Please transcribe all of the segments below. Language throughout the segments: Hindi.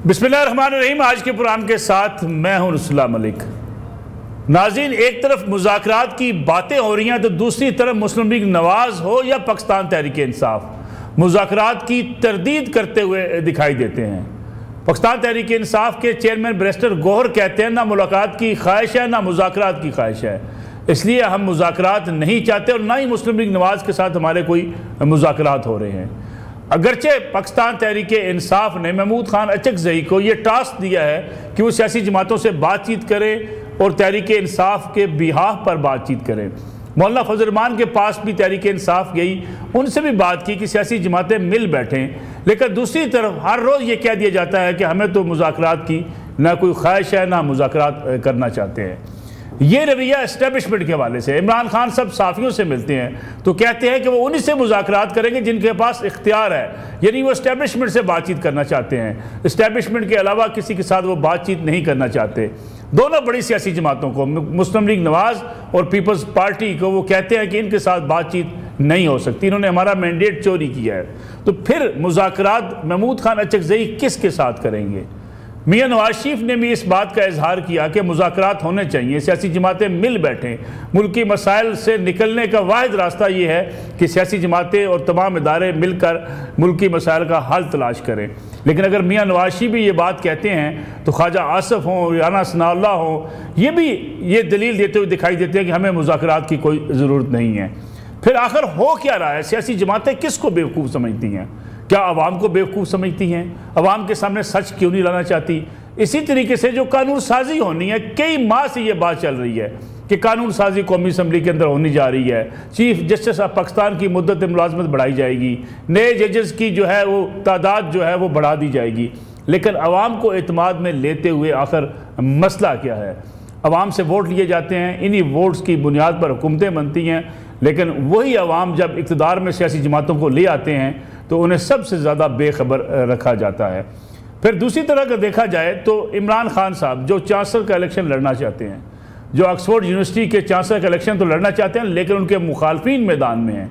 बिस्मिल्लाहिर्रहमानिर्रहीम। आज के प्रोग्राम के साथ मैं हूं रसूलुल्लाह मलिक। नाज़रीन, एक तरफ मुज़ाकरात की बातें हो रही हैं तो दूसरी तरफ मुस्लिम लीग नवाज़ हो या पाकिस्तान तहरीक इंसाफ मुज़ाकरात की तरदीद करते हुए दिखाई देते हैं। पाकिस्तान तहरीक इंसाफ के चेयरमैन बैरिस्टर गौहर कहते हैं ना मुलाकात की ख्वाहिश है ना मुज़ाकरात की ख्वाहिश है, इसलिए हम मुज़ाकरात नहीं चाहते और ना ही मुस्लिम लीग नवाज़ के साथ हमारे कोई मुज़ाकरात हो रहे हैं। अगरचे पाकिस्तान तहरीक इंसाफ ने महमूद खान अचकज़ई को ये टास्क दिया है कि वो सियासी जमातों से बातचीत करें और तहरीक इंसाफ के बिहाफ पर बातचीत करें। मौलाना फजल रहमान के पास भी तहरीक इंसाफ गई, उनसे भी बात की कि सियासी जमातें मिल बैठें, लेकिन दूसरी तरफ हर रोज़ ये कह दिया जाता है कि हमें तो मुज़ाकरात की ना कोई ख्वाहिश है ना मुज़ाकरात करना चाहते हैं। ये रवैया एस्टेब्लिशमेंट के हवाले से इमरान खान सब साफ़ियों से मिलते हैं तो कहते हैं कि वो उन्हीं से मुज़ाकरात करेंगे जिनके पास इख्तियार है, यानी वो एस्टेब्लिशमेंट से बातचीत करना चाहते हैं। एस्टेब्लिशमेंट के अलावा किसी के साथ वो बातचीत नहीं करना चाहते। दोनों बड़ी सियासी जमातों को, मुस्लिम लीग नवाज़ और पीपल्स पार्टी को, वो कहते हैं कि इनके साथ बातचीत नहीं हो सकती, इन्होंने हमारा मैंडेट चोरी किया है। तो फिर मुज़ाकरात महमूद खान अचकज़ई किसके साथ करेंगे? मियां नवाज शरीफ ने भी इस बात का इजहार किया कि मुज़ाकरात होने चाहिए, सियासी जमातें मिल बैठें। मुल्की मसाइल से निकलने का वाहिद रास्ता ये है कि सियासी जमातें और तमाम इदारे मिलकर मुल्की मसाइल का हल तलाश करें। लेकिन अगर मियां नवाज शरीफ भी ये बात कहते हैं तो ख्वाजा आसफ हों, राना सनाउल्लाह हों, ये भी ये दलील देते हुए दिखाई देते हैं कि हमें मुज़ाकरात की कोई ज़रूरत नहीं है। फिर आखिर हो क्या रहा है? सियासी जमातें किसको बेवकूफ़ समझती हैं? क्या आवाम को बेवकूफ़ समझती हैं? आवाम के सामने सच क्यों नहीं लाना चाहती? इसी तरीके से जो कानून साजी होनी है, कई माह से ये बात चल रही है कि कानून साजी कौमी असम्बली के अंदर होनी जा रही है। चीफ जस्टिस ऑफ पाकिस्तान की मुद्दत मुलाजमत बढ़ाई जाएगी, नए जजेस की जो है वो तादाद जो है वो बढ़ा दी जाएगी। लेकिन आवाम को एतमाद में लेते हुए आखिर मसला क्या है? आवाम से वोट लिए जाते हैं, इन्हीं वोट्स की बुनियाद पर हुकूमतें बनती हैं, लेकिन वही आवाम जब इक़्तिदार में सियासी जमातों को ले आते हैं तो उन्हें सबसे ज़्यादा बेखबर रखा जाता है। फिर दूसरी तरह का देखा जाए तो इमरान खान साहब जो चांसलर का इलेक्शन लड़ना चाहते हैं, जो ऑक्सफोर्ड यूनिवर्सिटी के चांसलर का इलेक्शन तो लड़ना चाहते हैं, लेकिन उनके मुखालफिन मैदान में हैं,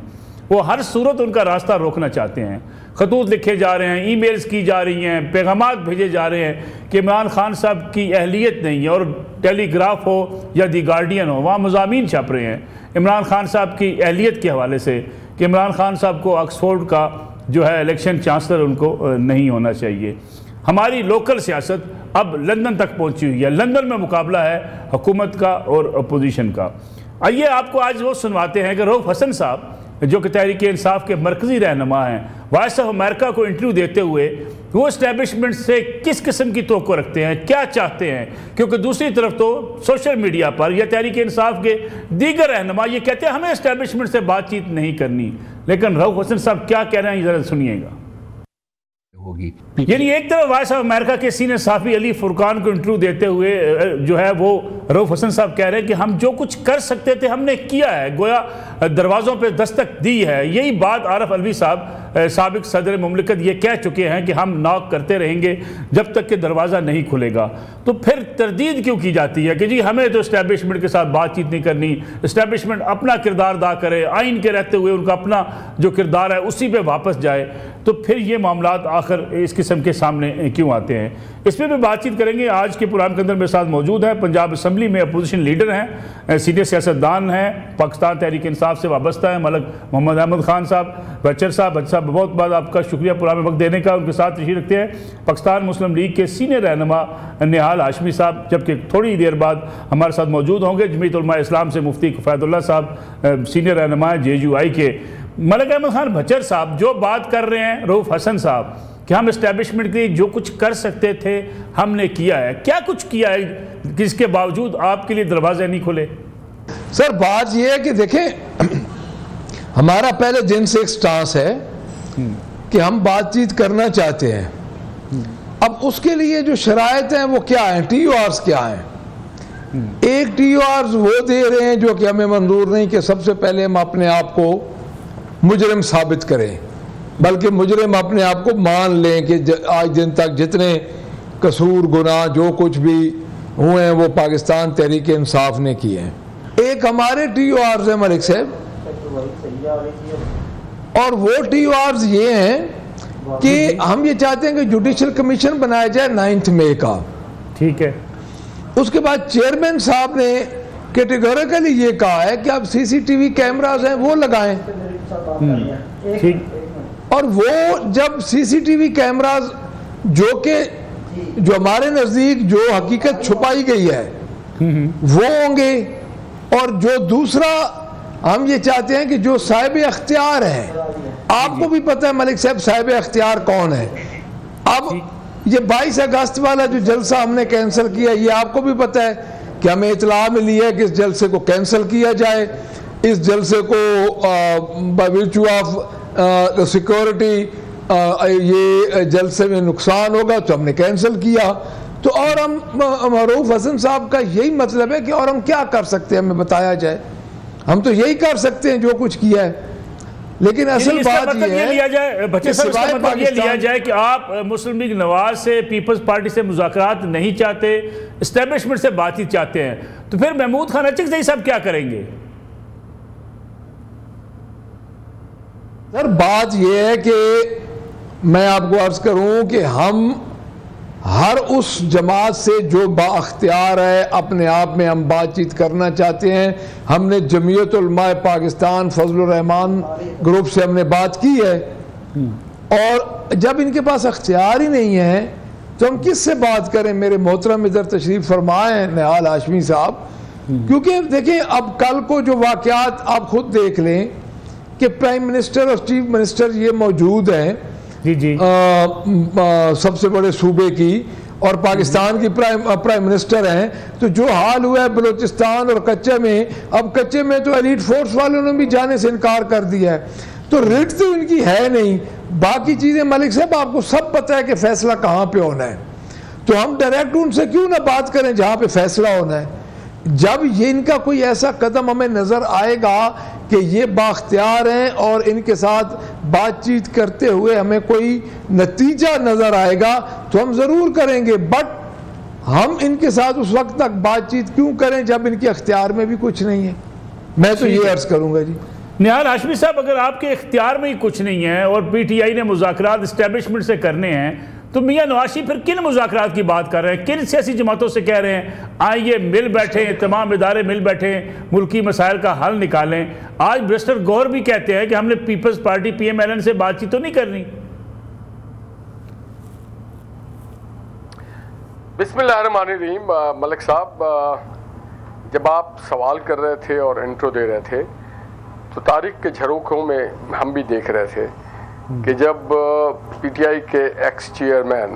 वो हर सूरत उनका रास्ता रोकना चाहते हैं। खतूत लिखे जा रहे हैं, ईमेल्स की जा रही हैं, पैगामात भेजे जा रहे हैं कि इमरान खान साहब की अहलियत नहीं है। और टेलीग्राफ हो या दी गार्डियन हो, वहाँ मज़ामीन छप रहे हैं इमरान खान साहब की अहलियत के हवाले से कि इमरान खान साहब को ऑक्सफोर्ड का जो है इलेक्शन चांसलर उनको नहीं होना चाहिए। हमारी लोकल सियासत अब लंदन तक पहुंची हुई है। लंदन में मुकाबला है हुकूमत का और अपोजिशन का। आइए आपको आज वो सुनवाते हैं कि रऊफ हसन साहब जो कि तहरीक इंसाफ के मरकज़ी रहनुमा हैं, वॉइस ऑफ अमेरिका को इंटरव्यू देते हुए वो इस्टेब्लिशमेंट से किस किस्म की तवक्को रखते हैं, क्या चाहते हैं। क्योंकि दूसरी तरफ तो सोशल मीडिया पर या तहरीक इंसाफ के दीगर रहनुमा ये कहते हैं हमें इस्टेब्लिशमेंट से बातचीत नहीं करनी, लेकिन रऊफ हसन साहब क्या कह रहे हैं ज़रा सुनिएगा। होगी यानी एक तरफ वॉइस ऑफ अमेरिका के सीनियर सहाफ़ी अली फुरकान को इंटरव्यू देते हुए जो है वो रऊफ हसन साहब कह रहे हैं कि हम जो कुछ कर सकते थे हमने किया है, गोया दरवाज़ों पे दस्तक दी है। यही बात आरिफ अलवी साहब साबिक सदर मुमलिकत ये कह चुके हैं कि हम नॉक करते रहेंगे जब तक कि दरवाज़ा नहीं खुलेगा। तो फिर तरदीद क्यों की जाती है कि जी हमें तो इस्टेब्लिशमेंट के साथ बातचीत नहीं करनी, इस्टेब्लिशमेंट अपना किरदार अदा करे, आइन के रहते हुए उनका अपना जो किरदार है उसी पे वापस जाए। तो फिर ये मामला आखिर इस किस्म के सामने क्यों आते हैं, इस पर भी बातचीत करेंगे। आज के प्रोग्राम के अंदर मेरे साथ मौजूद है पंजाब असम्बली में अपोजिशन लीडर हैं, सीनियर सियासतदान हैं, पाकिस्तान तहरीक इंसाफ से वाबस्ता है, मलक मोहम्मद अहमद खान साहब। बच्चर साहब बहुत बहुत आपका शुक्रिया प्रोग्राम में वक्त देने का। उनके साथ तशरीफ रखते हैं पाकिस्तान मुस्लिम लीग के सीनियर रहनुमा निहाल हाशमी साहब, जबकि थोड़ी देर बाद हमारे साथ मौजूद होंगे जमीयत उलमा इस्लाम से मुफ्ती किफ़ायतुल्लाह साहब, सीनियर रहनुमा JUI के। मलक अहमद खान भच्चर साहब जो बात कर रहे हैं रऊफ हसन साहब कि हम इस्टेब्लिशमेंट के लिए जो कुछ कर सकते थे हमने किया है, क्या कुछ किया है जिसके बावजूद आपके लिए दरवाजे नहीं खुले? सर बात यह है कि देखें, हमारा पहले दिन से एक स्टांस है कि हम बातचीत करना चाहते हैं। अब उसके लिए जो शराइत हैं वो क्या हैं, TORs क्या हैं? एक TORs वो दे रहे हैं जो कि हमें मंजूर नहीं कि सबसे पहले हम अपने आप को मुजरिम साबित करें, बल्कि मुजरिम अपने आप को मान लें कि आज दिन तक जितने कसूर गुनाह जो कुछ भी हुए हैं वो पाकिस्तान तहरीक इंसाफ ने किए हैं। एक हमारे TORs है मलिक साहब, और वो TORs ये हैं कि हम ये चाहते हैं कि जुडिशल कमीशन बनाया जाए 9 मई का। ठीक है। उसके बाद चेयरमैन साहब ने कैटेगोरिकली ये कहा है कि आप सीसीटीवी कैमरास हैं वो लगाएं। ठीक। और वो जब सीसीटीवी कैमरास जो हमारे नजदीक जो हकीकत छुपाई गई है वो होंगे, और जो दूसरा हम ये चाहते हैं कि जो साहिब अख्तियार है, आपको भी पता है मलिक साहब साहिब अख्तियार कौन है। अब ये 22 अगस्त वाला जो जलसा हमने कैंसिल किया, ये आपको भी पता है कि हमें इतला मिली है कि इस जलसे को कैंसिल किया जाए। इस जलसे को बाय वर्च्यू ऑफ सिक्योरिटी ये जलसे में नुकसान होगा तो हमने कैंसिल किया। तो और हम रऊफ हसन साहब का यही मतलब है कि और हम क्या कर सकते हैं, हमें बताया जाए। हम तो यही कर सकते हैं जो कुछ किया है, लेकिन असल बात ये है लिया जाए मतलब ये लिया जाए कि आप मुस्लिम लीग नवाज से, पीपल्स पार्टी से मुज़ाकरात नहीं चाहते, एस्टेब्लिशमेंट से बातचीत चाहते हैं, तो फिर महमूद खान अचकज़ई साहब क्या करेंगे? सर बात यह है कि मैं आपको अर्ज करूं कि हम हर उस जमात से जो बाअख्तियार है अपने आप में हम बातचीत करना चाहते हैं। हमने जमीयत उलमा पाकिस्तान फजलुर रहमान ग्रुप से हमने बात की है, और जब इनके पास अख्तियार ही नहीं है तो हम किस से बात करें। मेरे मोहतरम इधर तशरीफ फरमाए हैं निहाल हाशमी साहब, क्योंकि देखिए अब कल को जो वाक़यात आप खुद देख लें कि प्राइम मिनिस्टर और चीफ मिनिस्टर ये मौजूद हैं जी सबसे बड़े सूबे की, और पाकिस्तान की प्राइम मिनिस्टर हैं, तो जो हाल हुआ है बलूचिस्तान और कच्चे में, अब कच्चे में तो एलीट फोर्स वालों ने भी जाने से इनकार कर दिया है, तो रिट तो इनकी है नहीं। बाकी चीज़ें मलिक साहब आपको सब पता है कि फैसला कहाँ पे होना है, तो हम डायरेक्ट उनसे क्यों ना बात करें जहाँ पे फैसला होना है। जब ये इनका कोई ऐसा कदम हमें नज़र आएगा कि ये बाख्तियार हैं और इनके साथ बातचीत करते हुए हमें कोई नतीजा नज़र आएगा तो हम ज़रूर करेंगे, बट हम इनके साथ उस वक्त तक बातचीत क्यों करें जब इनके अख्तियार में भी कुछ नहीं है। मैं तो ये अर्ज़ करूँगा जी। निहाल हाशमी साहब, अगर आपके इख्तियार में ही कुछ नहीं है और PTI ने मुज़ाकरात इस्टेब्लिशमेंट से करने हैं, तो मियाँ नवाज शरीफ फिर किन मुज़ाकरात की बात कर रहे हैं, किन सियासी जमातों से कह रहे हैं आइए मिल बैठे, तमाम इदारे मिल बैठे, मुल्की मसाइल का हल निकालें। आज बैरिस्टर गौहर भी कहते हैं कि हमने पीपल्स पार्टी PMLN से बातचीत तो नहीं करनी। बिस्मिल्लाहिर्रहमानिर्रहीम। मलिक साहब, जब आप सवाल कर रहे थे और इंट्रो दे रहे थे तो तारीख के झरोखों में हम भी देख रहे थे कि जब PTI के एक्स चेयरमैन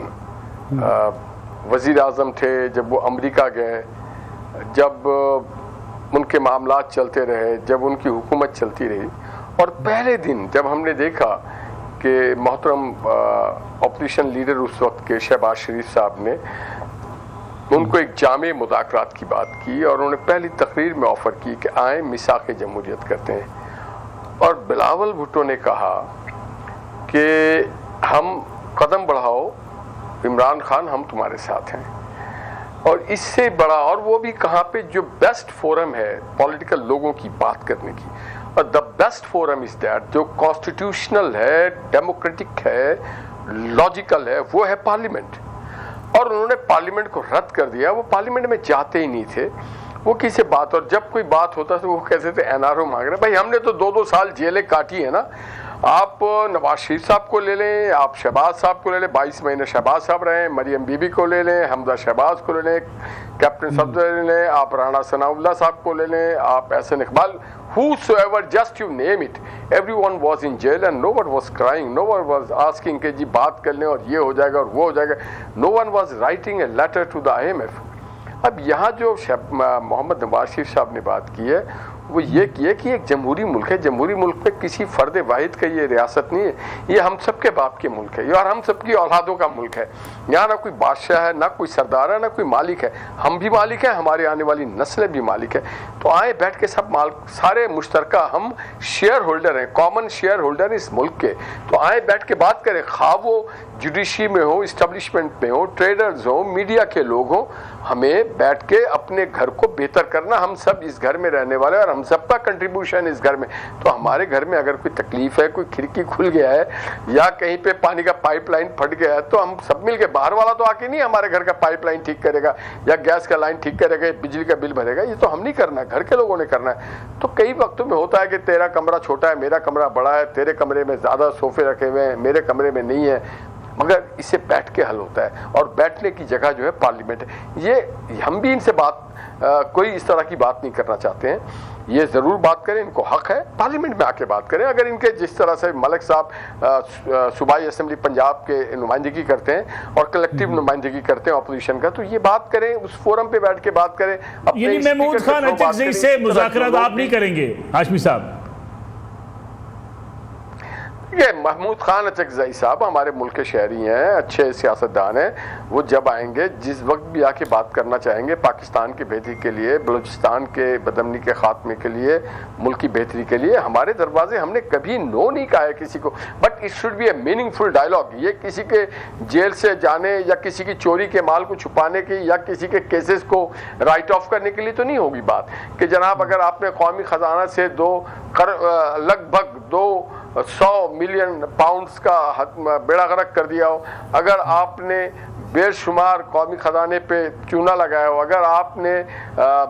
वज़ीर आज़म थे, जब वो अमेरिका गए, जब उनके मामलात चलते रहे, जब उनकी हुकूमत चलती रही, और पहले दिन जब हमने देखा कि मोहतरम ऑपोजिशन लीडर उस वक्त के शहबाज शरीफ साहब ने उनको एक जामे मुज़ाकरात की बात की और उन्होंने पहली तकरीर में ऑफ़र की कि आए मिसाक़ जमहूरियत करते हैं, और बिलावल भुट्टो ने कहा कि हम कदम बढ़ाओ इमरान खान, हम तुम्हारे साथ हैं। और इससे बड़ा, और वो भी कहाँ पे, जो बेस्ट फोरम है पॉलिटिकल लोगों की बात करने की, और the best forum is that जो कॉन्स्टिट्यूशनल है, डेमोक्रेटिक है, लॉजिकल है, वो है पार्लियामेंट। और उन्होंने पार्लियामेंट को रद्द कर दिया, वो पार्लियामेंट में जाते ही नहीं थे, वो किसी बात, और जब कोई बात होता तो वो कहते थे NRO मांग रहे। भाई हमने तो 2-2 साल जेलें काटी है ना। आप नवाज शरीफ साहब को ले लें, आप शहबाज साहब को ले लें, 22 महीने शहबाज साहब रहे, मरियम बीबी को ले लें, हमजा शहबाज को ले लें, कैप्टन सफदर ले लें, आप राणा सनाउल्लाह साहब को ले लें, आप Ehsan Iqbal, whosoever, just you name it, everyone was in jail and no one was crying, no one was asking कि जी बात कर लें और ये हो जाएगा और वो हो जाएगा, no one was writing a letter to the IMF। अब यहाँ जो मोहम्मद नवाज शरीफ साहब ने बात की है वो ये की है कि एक जमहूरी मुल्क है, जमहूरी मुल्क पे किसी फ़र्द वाहिद का ये रियासत नहीं है, ये हम सब के बाप के मुल्क है और हम सबकी औलादों का मुल्क है। यहाँ ना कोई बादशाह है, ना कोई सरदार है, ना कोई मालिक है, हम भी मालिक हैं, हमारे आने वाली नस्लें भी मालिक है। तो आए बैठ के सब सारे मुश्तरका हम शेयर होल्डर हैं, कॉमन शेयर होल्डर इस मुल्क के। तो आए बैठ के बात करें, खा वो जुडिशरी में हो, इस्टेब्लिशमेंट में हो, ट्रेडर्स हो, मीडिया के लोग हों, हमें बैठ के अपने घर को बेहतर करना, हम सब इस घर में रहने वाले और हम हम सबका कंट्रीब्यूशन इस घर में। तो हमारे घर में अगर कोई तकलीफ है, कोई खिड़की खुल गया है या कहीं पे पानी का पाइपलाइन फट गया है, तो हम सब मिल के, बाहर वाला तो आके नहीं हमारे घर का पाइपलाइन ठीक करेगा या गैस का लाइन ठीक करेगा, बिजली का बिल भरेगा, ये तो हम नहीं करना, घर के लोगों ने करना है। तो कई वक्तों में होता है कि तेरा कमरा छोटा है, मेरा कमरा बड़ा है, तेरे कमरे में ज्यादा सोफे रखे हुए हैं, मेरे कमरे में नहीं है, मगर इसे बैठ के हल होता है और बैठने की जगह जो है पार्लियामेंट है। ये हम भी इनसे बात कोई इस तरह की बात नहीं करना चाहते हैं, ये जरूर बात करें, इनको हक है, पार्लियामेंट में आके बात करें। अगर इनके जिस तरह से मलिक साहब सूबाई असेंबली पंजाब के नुमाइंदगी करते हैं और कलेक्टिव नुमाइंदगी करते हैं अपोजिशन का, तो ये बात करें, उस फोरम पे बैठ के बात करें। महमूद खान अचकज़ई से मुज़ाकरात आप नहीं करेंगे हाशमी साहब? ये महमूद खान अचकज़ई साहब हमारे मुल्क के शहरी हैं, अच्छे सियासतदान हैं, वो जब आएंगे, जिस वक्त भी आके बात करना चाहेंगे पाकिस्तान की बेहतरी के लिए, बलूचिस्तान के बदअमनी के खात्मे के लिए, मुल्क की बेहतरी के लिए, हमारे दरवाजे, हमने कभी नो नहीं कहा है किसी को, but it should be a meaningful dialogue. ये किसी के जेल से जाने या किसी की चोरी के माल को छुपाने की या किसी के केसेस को राइट ऑफ करने के लिए तो नहीं होगी बात कि जनाब अगर आपने कौमी खजाना से लगभग 200 मिलियन पाउंड्स का बेड़ा गर्क कर दिया हो, अगर आपने बेशुमार कौमी खजाने पे चूना लगाया हो, अगर आपने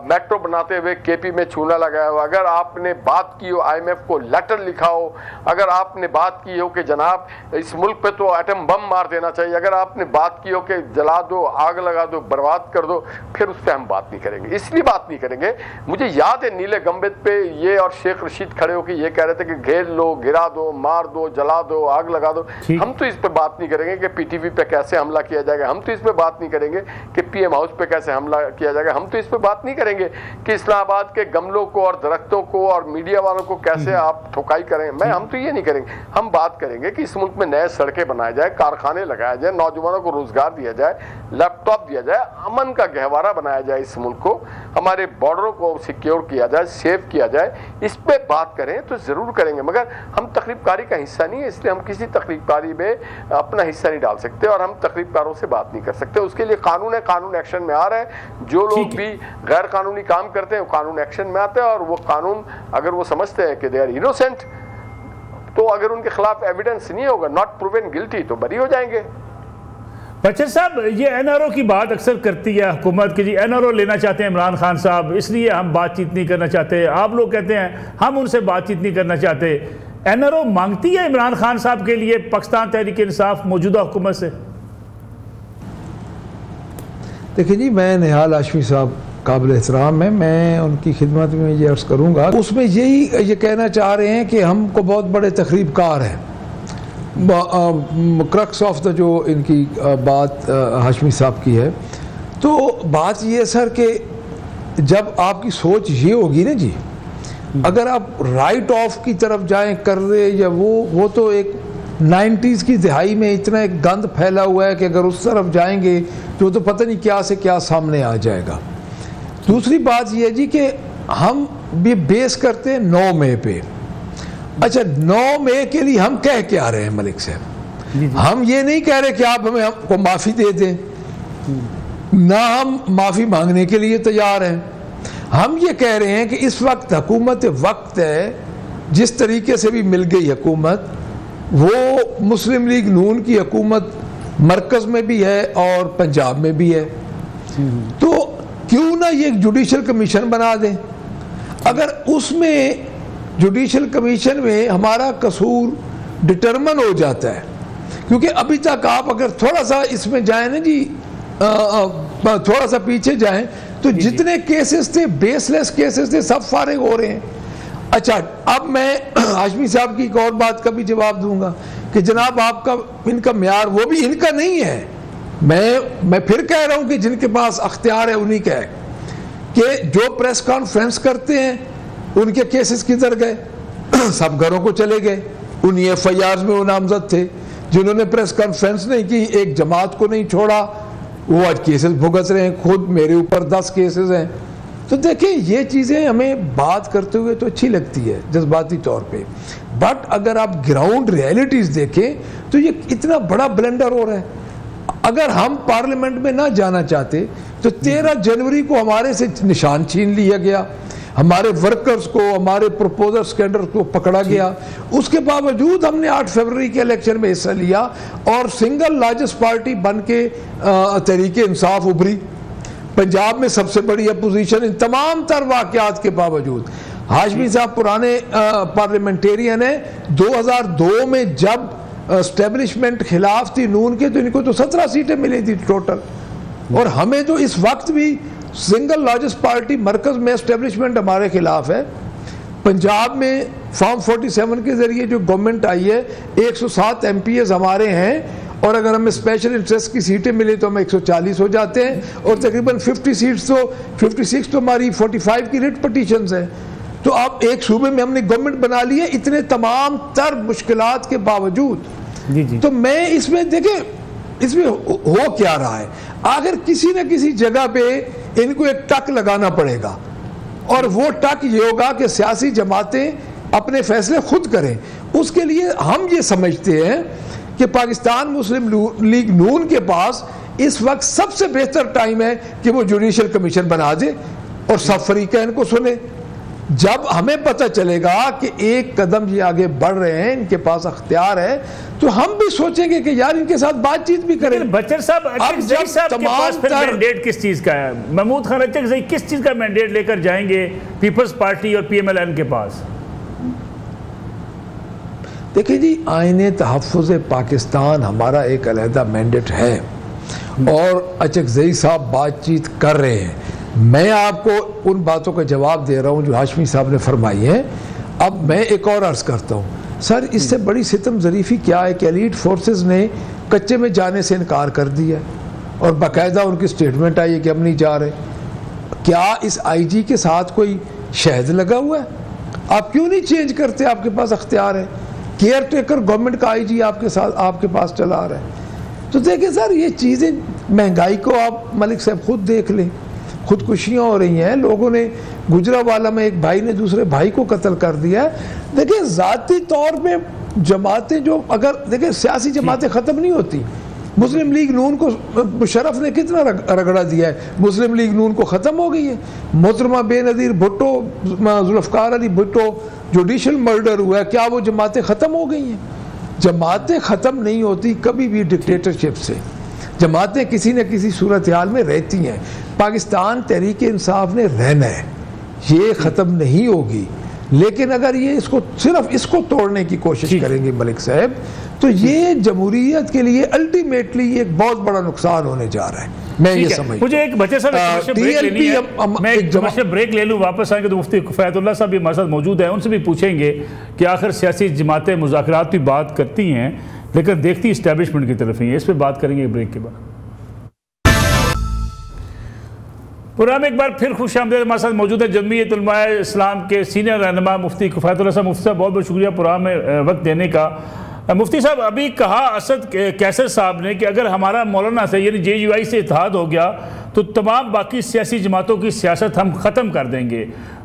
मेट्रो बनाते हुए केपी में चूना लगाया हो, अगर आपने बात की हो IMF को लेटर लिखा हो, अगर आपने बात की हो कि जनाब इस मुल्क पे तो एटम बम मार देना चाहिए, अगर आपने बात की हो कि जला दो, आग लगा दो, बर्बाद कर दो, फिर उस पर हम बात नहीं करेंगे। इसलिए बात नहीं करेंगे, मुझे याद है नीले गंबद पे ये और शेख रशीद खड़े होकर ये कह रहे थे कि घेर लो, गिरा दो, मार दो, जला दो, आग लगा दो। हम तो इस पर बात नहीं करेंगे कि PTV पे कैसे हमला किया जाएगा, हम तो इस पे बात नहीं करेंगे कि PM हाउस पे कैसे हमला किया जाएगा, हम तो इस पे बात नहीं करेंगे कि इस्लामाबाद के गमलों को और दरख्तों को और मीडिया वालों को कैसे आप ठुकाई करें, हम तो ये नहीं करेंगे। हम बात करेंगे कि इस मुल्क में नए सड़कें बनाए जाए, कारखाने लगाए जाए, नौजवानों को रोजगार दिया जाए, लैपटॉप दिया जाए, अमन का गहवारा बनाया जाए, इस मुल्क को, हमारे बॉर्डरों को सिक्योर किया जाए, सेव किया जाए। इस पे बात करें तो जरूर करेंगे, मगर हम तकरीबकारी का हिस्सा नहीं है, इसलिए हम किसी तकरीबकारी में अपना हिस्सा नहीं डाल सकते और हम तकरीबकारों से बात नहीं कर सकते। उसके लिए कानून है, कानून एक्शन में आ रहा है। जो लोग भी गैर कानूनी काम करते हैं वो कानून एक्शन में आते हैं और वो कानून अगर वो समझते हैं कि दे आर इनोसेंट, तो अगर उनके खिलाफ एविडेंस नहीं होगा, नॉट प्रूवन गिल्टी, तो बरी हो जाएंगे। बच्चन साहब, ये NRO की बात अक्सर करती है हुकूमत कि जी NRO लेना चाहते हैं इमरान खान साहब, इसलिए हम बातचीत नहीं करना चाहते। आप लोग कहते हैं हम उनसे बातचीत नहीं करना चाहते। NRO मांगती है इमरान खान साहब के लिए पाकिस्तान तहरीक इंसाफ मौजूदा हुकूमत से? देखिए जी, मैं निहाल हाशमी साहब काबिल एहतराम है, मैं उनकी खिदमत में ये अर्ज़ करूँगा, उसमें ये कहना चाह रहे हैं कि हमको बहुत बड़े तकरीबकार हैं। क्रक्स ऑफ द जो इनकी बात हाशमी साहब की है, तो बात ये सर कि जब आपकी सोच ये होगी ना जी, अगर आप राइट ऑफ की तरफ जाएं कर रहे या वो तो एक 90s की दिहाई में इतना एक गंद फैला हुआ है कि अगर उस तरफ जाएंगे तो पता नहीं क्या से क्या सामने आ जाएगा। दूसरी बात यह है जी कि हम भी बेस करते हैं 9 मई पे। अच्छा, 9 मई के लिए हम कह क्या रहे हैं मलिक साहब? हम ये नहीं कह रहे कि आप हमें हमको माफ़ी दे दें, ना हम माफ़ी मांगने के लिए तैयार हैं। हम ये कह रहे हैं कि इस वक्त हुकूमत वक्त है, जिस तरीके से भी मिल गई हुकूमत, वो मुस्लिम लीग नून की हुकूमत मरकज़ में भी है और पंजाब में भी है, तो क्यों ना ये जुडिशल कमीशन बना दें। अगर उसमें जुडिशल कमीशन में हमारा कसूर डिटरमन हो जाता है, क्योंकि अभी तक आप अगर थोड़ा सा इसमें जाएं ना जी, थोड़ा सा पीछे जाएं तो जितने केसेस थे, बेसलेस केसेस थे, सब फारिग हो रहे हैं। अच्छा, अब मैं हाशमी साहब की एक और बात का भी जवाब दूंगा कि जनाब आपका इनका म्यार वो भी इनका नहीं है। मैं फिर कह रहा हूं कि जिनके पास अख्तियार है उन्हीं का है कि जो प्रेस कॉन्फ्रेंस करते हैं उनके केसेस किधर गए? सब घरों को चले गए। उन्हीं FIRs में वो नामजद थे जिन्होंने प्रेस कॉन्फ्रेंस नहीं की, एक जमात को नहीं छोड़ा, वो आज केसेस भुगत रहे हैं। खुद मेरे ऊपर 10 केसेस हैं। तो देखिए, ये चीज़ें हमें बात करते हुए तो अच्छी लगती है जज्बाती तौर पे, बट अगर आप ग्राउंड रियलिटीज़ देखें तो ये इतना बड़ा ब्लेंडर हो रहा है। अगर हम पार्लियामेंट में ना जाना चाहते तो 13 जनवरी को हमारे से निशान छीन लिया गया। हमारे वर्कर्स को, हमारे प्रपोजर्स कैडर को पकड़ा गया। उसके बावजूद हमने 8 फरवरी के इलेक्शन में हिस्सा लिया और सिंगल लार्जेस्ट पार्टी बन के तहरीक इंसाफ उभरी। पंजाब में सबसे बड़ी अपोजिशन इन तमाम तर वाक़यात के बावजूद। हाशमी साहब पुराने पार्लियामेंटेरियन है। 2002 में जब एस्टेब्लिशमेंट खिलाफ थी नून के, तो इनको तो 17 सीटें मिली थी टोटल, और हमें तो इस वक्त भी सिंगल लार्जेस्ट पार्टी मरकज में एस्टेब्लिशमेंट हमारे खिलाफ है। पंजाब में फॉर्म 47 के जरिए जो गवर्नमेंट आई है 107 MPs हमारे हैं, और अगर हमें स्पेशल इंटरेस्ट की सीटें मिली तो हम 140 हो जाते हैं, और तकरीबन 50 सीट्स तो 56 तो हमारी 45 की रिट पटिशंस हैं। तो अब एक सूबे में हमने गवर्नमेंट बना ली है इतने तमाम तर मुश्किलात के बावजूद। जी। तो मैं इसमें देखें इसमें हो क्या रहा है, अगर किसी न किसी जगह पे इनको एक टक लगाना पड़ेगा, और वो टक ये होगा कि सियासी जमातें अपने फैसले खुद करें। उसके लिए हम ये समझते हैं कि पाकिस्तान मुस्लिम लीग नून के पास इस वक्त सबसे बेहतर टाइम है कि वो जुडिशल कमीशन बना दे और सब फरीकैन को सुने। जब हमें पता चलेगा कि एक कदम ये आगे बढ़ रहे हैं, इनके पास अख्तियार है, तो हम भी सोचेंगे कि यार इनके साथ बातचीत भी करें। बचर साहब, मैंडेट किस चीज का है? महमूद खान अचकज़ई किस चीज का मैंडेट लेकर जाएंगे पीपल्स पार्टी और PMLN के पास? देखिए जी, आईने तहफ़्फ़ुज़ पाकिस्तान हमारा एक अलहदा मैंडेट है, और अचकज़ई साहब बातचीत कर रहे हैं। मैं आपको उन बातों का जवाब दे रहा हूं जो हाशमी साहब ने फरमाई है। अब मैं एक और अर्ज़ करता हूं सर, इससे बड़ी सितम ज़रीफ़ी क्या है कि एलीट फोर्सेस ने कच्चे में जाने से इनकार कर दिया, और बाकायदा उनकी स्टेटमेंट आई है कि हम नहीं जा रहे। क्या इस IG के साथ कोई शहद लगा हुआ है? आप क्यों नहीं चेंज करते? आपके पास अख्तियार है, केयर टेकर गवर्नमेंट का IG आपके साथ आपके पास चला रहा है। तो देखिए सर, ये चीज़ें, महंगाई को आप मलिक साहब खुद देख लें, खुदकुशियाँ हो रही हैं, लोगों ने गुजरावाला में एक भाई ने दूसरे भाई को कत्ल कर दिया है। देखिए ज़ाती तौर पे जमातें जो, अगर देखिए सियासी जमातें ख़त्म नहीं होती। मुस्लिम लीग नून को मुशर्रफ ने कितना रगड़ा दिया है, मुस्लिम लीग नून को ख़त्म हो गई है। मोहतरमा बेनज़ीर भुट्टो, जुल्फ़िकार अली भुट्टो जुडिशल मर्डर हुआ है, क्या वो जमातें ख़त्म हो गई हैं? जमातें ख़त्म नहीं होती कभी भी डिक्टेटरशिप से। जमातें किसी न किसी सूरत हाल में रहती हैं। पाकिस्तान तहरीक इंसाफ ने रहना है, ये ख़त्म नहीं होगी। लेकिन अगर ये सिर्फ इसको तोड़ने की कोशिश करेंगे मलिक साहब, तो ये जमहूरियत के लिए अल्टीमेटली एक बहुत बड़ा नुकसान होने जा रहा है। मैं ये समझ, मुझे एक बच्चे साहब मैं एक ब्रेक ले लूँ, वापस आएंगे तो मुफ्ती किफ़ायतुल्लाह साहब भी हमारे साथ मौजूद हैं, उनसे भी पूछेंगे कि आखिर सियासी जमातें मुज़ाकरात की बात करती हैं लेकिन देखती इस्टेब्लिशमेंट की तरफ ही है। इस पर बात करेंगे ब्रेक के बाद। प्रोग्राम एक बार फिर खुश आमदीद, हमारे साथ मौजूद है जमीयत उलमाए इस्लाम के सीनियर रहनुमा मुफ्ती किफ़ायतुल्लाह साहब। मुफ्ती साहब बहुत बहुत शुक्रिया प्रोग्राम में वक्त देने का। मुफ्ती साहब, अभी कहा असद कैसर साहब ने कि अगर हमारा मौलाना से यानी JUI से इत्तेहाद हो गया तो तमाम बाकी सियासी जमातों की सियासत हम ख़त्म कर देंगे।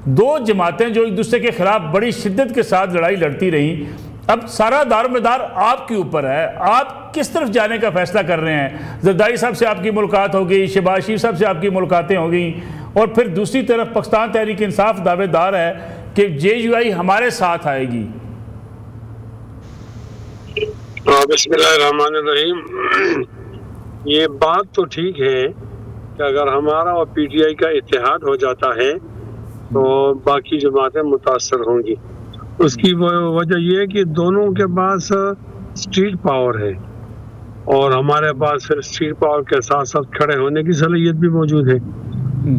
दो जमातें जो एक दूसरे के ख़िलाफ़ बड़ी शिद्दत के साथ लड़ाई लड़ती रहीं, अब सारा दारोमदार आपके ऊपर है, आप किस तरफ जाने का फैसला कर रहे हैं? जरदारी साहब से आपकी मुलाकात हो गई, शहबाज शरीफ साहब से आपकी मुलाकातें हो गई, और फिर दूसरी तरफ पाकिस्तान तहरीक इंसाफ दावेदार है कि JUI हमारे साथ आएगी। बिस्मिल्लाहिर्रहमानिर्रहीम। ये बात तो ठीक है कि अगर हमारा और PTI का इत्तेहाद हो जाता है तो बाकी जमातें मुतासर होंगी। उसकी वजह यह है कि दोनों के पास स्ट्रीट पावर है, और हमारे पास फिर स्ट्रीट पावर के साथ साथ खड़े होने की सलाहियत भी मौजूद है।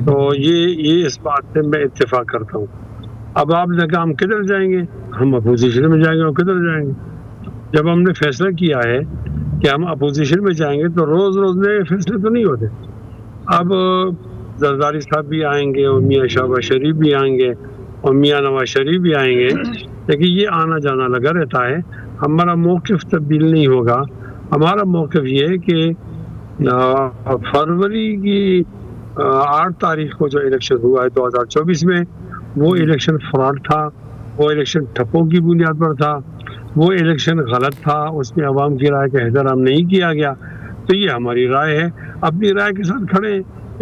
तो ये इस बात से मैं इत्तेफाक करता हूँ। अब आपने कहा हम किधर जाएंगे, हम अपोजिशन में जाएंगे। और किधर जाएंगे? जब हमने फैसला किया है कि हम अपोजिशन में जाएंगे तो रोज़ रोज़ नए फैसले तो नहीं होते। अब जरदारी साहब भी आएंगे, और मियाँ शहबाज शरीफ भी आएंगे, और मियाँ नवाज शरीफ भी आएंगे, लेकिन ये आना जाना लगा रहता है। हमारा मौक़िफ़ तब्दील नहीं होगा। हमारा मौक़िफ़ ये है कि फरवरी की 8 तारीख को जो इलेक्शन हुआ है 2024 में, वो इलेक्शन फ्रॉड था, वो इलेक्शन ठप्पों की बुनियाद पर था, वो इलेक्शन गलत था, उसमें अवाम की राय का एहतराम नहीं किया गया। तो ये हमारी राय है, अपनी राय के साथ खड़े।